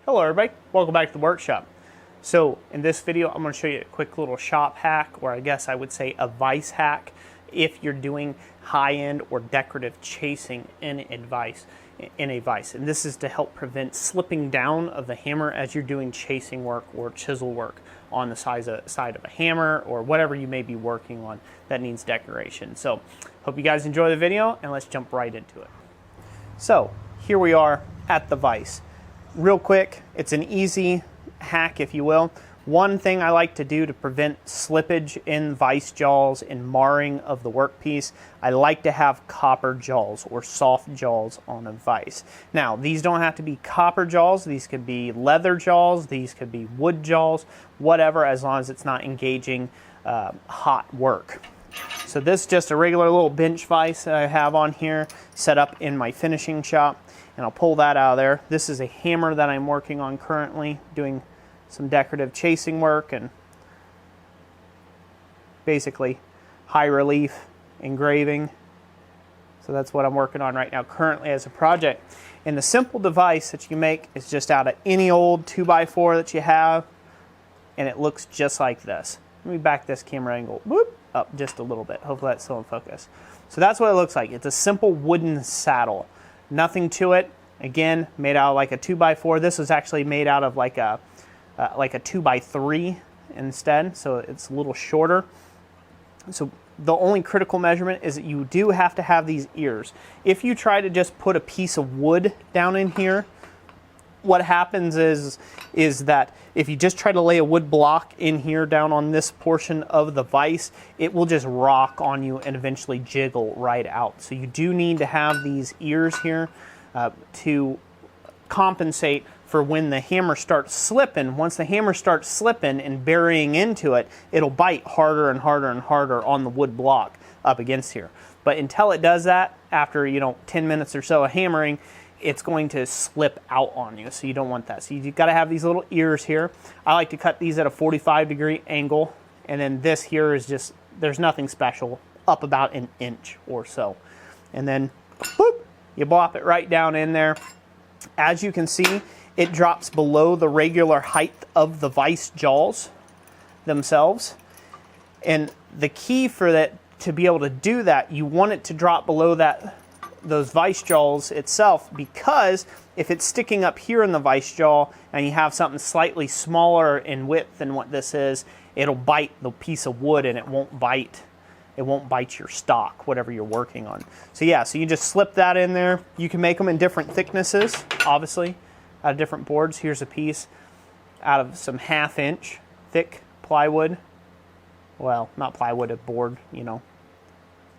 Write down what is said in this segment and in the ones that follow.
Hello everybody, welcome back to the workshop. So in this video I'm going to show you a quick little shop hack, or I guess I would say a vise hack, if you're doing high-end or decorative chasing in a vise. And this is to help prevent slipping down of the hammer as you're doing chasing work or chisel work on the side of a hammer or whatever you may be working on that needs decoration. So hope you guys enjoy the video, and let's jump right into it. So here we are at the vise. Real quick, it's an easy hack, if you will. One thing I like to do to prevent slippage in vise jaws and marring of the workpiece, I like to have copper jaws or soft jaws on a vise. Now, these don't have to be copper jaws. These could be leather jaws. These could be wood jaws, whatever, as long as it's not engaging hot work. So this is just a regular little bench vise that I have on here, set up in my finishing shop. And I'll pull that out of there. This is a hammer that I'm working on currently, doing some decorative chasing work and basically high relief engraving. So that's what I'm working on right now currently as a project. And the simple device that you make is just out of any old 2x4 that you have, and it looks just like this. Let me back this camera angle up just a little bit. Hopefully that's still in focus. So that's what it looks like. It's a simple wooden saddle. Nothing to it. Again, made out of like a 2x4. This was actually made out of like a 2x3 instead, so it's a little shorter. So the only critical measurement is that you do have to have these ears. If you try to just put a piece of wood down in here, what happens is that if you just try to lay a wood block in here down on this portion of the vise, it will just rock on you and eventually jiggle right out. So you do need to have these ears here to compensate for when the hammer starts slipping. Once the hammer starts slipping and burying into it, it'll bite harder and harder and harder on the wood block up against here. But until it does that, after 10 minutes or so of hammering, it's going to slip out on you, so you don't want that. So you've got to have these little ears here. I like to cut these at a 45-degree angle, and then this here is just, there's nothing special, up about an inch or so. And then, whoop, you plop it right down in there. As you can see, it drops below the regular height of the vise jaws themselves. And the key for that, to be able to do that, you want it to drop below those vise jaws itself, because if it's sticking up here in the vise jaw and you have something slightly smaller in width than what this is, it'll bite the piece of wood and it won't bite your stock, whatever you're working on. So yeah, so you just slip that in there. You can make them in different thicknesses, obviously, out of different boards. Here's a piece out of some 1/2 inch thick plywood. Well, not plywood, a board, There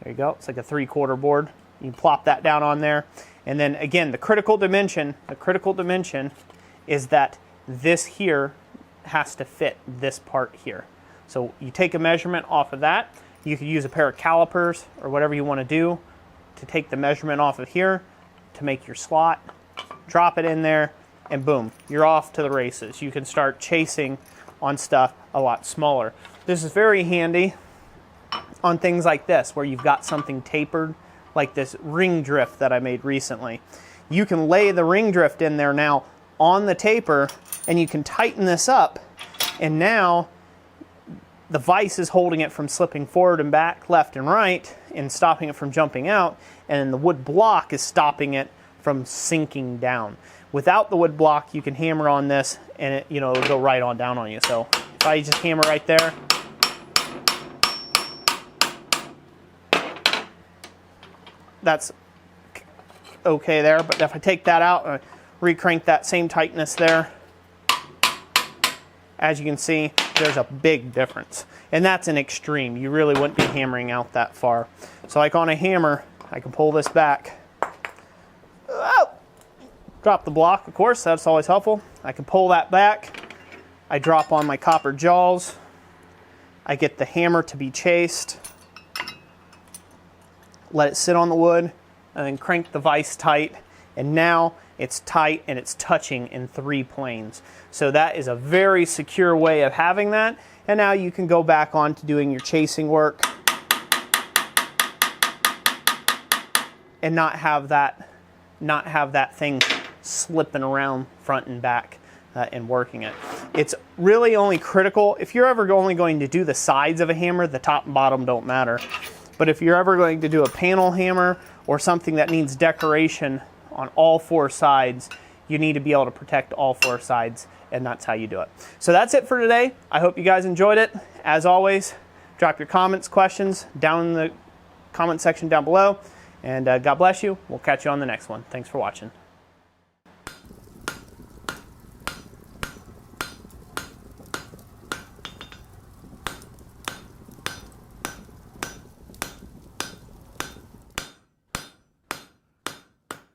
you go. It's like a 3/4 board. You plop that down on there. And then again, the critical dimension is that this here has to fit this part here. So you take a measurement off of that. You could use a pair of calipers or whatever you want to do to take the measurement off of here to make your slot. Drop it in there, and boom, you're off to the races. You can start chasing on stuff a lot smaller. This is very handy on things like this, where you've got something tapered, like this ring drift that I made recently. You can lay the ring drift in there now on the taper, and you can tighten this up, and now the vise is holding it from slipping forward and back, left and right, and stopping it from jumping out, and the wood block is stopping it from sinking down. Without the wood block, you can hammer on this, and it'll go right on down on you. So if I just hammer right there, that's okay there. But if I take that out and recrank that same tightness there, as you can see, there's a big difference. And that's an extreme. You really wouldn't be hammering out that far. So like on a hammer, I can pull this back. Oh! Drop the block, of course, that's always helpful. I can pull that back. I drop on my copper jaws. I get the hammer to be chased. Let it sit on the wood, and then crank the vise tight, and now it's tight and it's touching in 3 planes. So that is a very secure way of having that, and now you can go back on to doing your chasing work and not have that thing slipping around front and back in working it. It's really only critical if you're ever only going to do the sides of a hammer. The top and bottom don't matter, but if you're ever going to do a panel hammer or something that needs decoration on all 4 sides, you need to be able to protect all 4 sides, and that's how you do it. So that's it for today. I hope you guys enjoyed it. As always, drop your comments, questions down in the comment section down below, and God bless you. We'll catch you on the next one. Thanks for watching.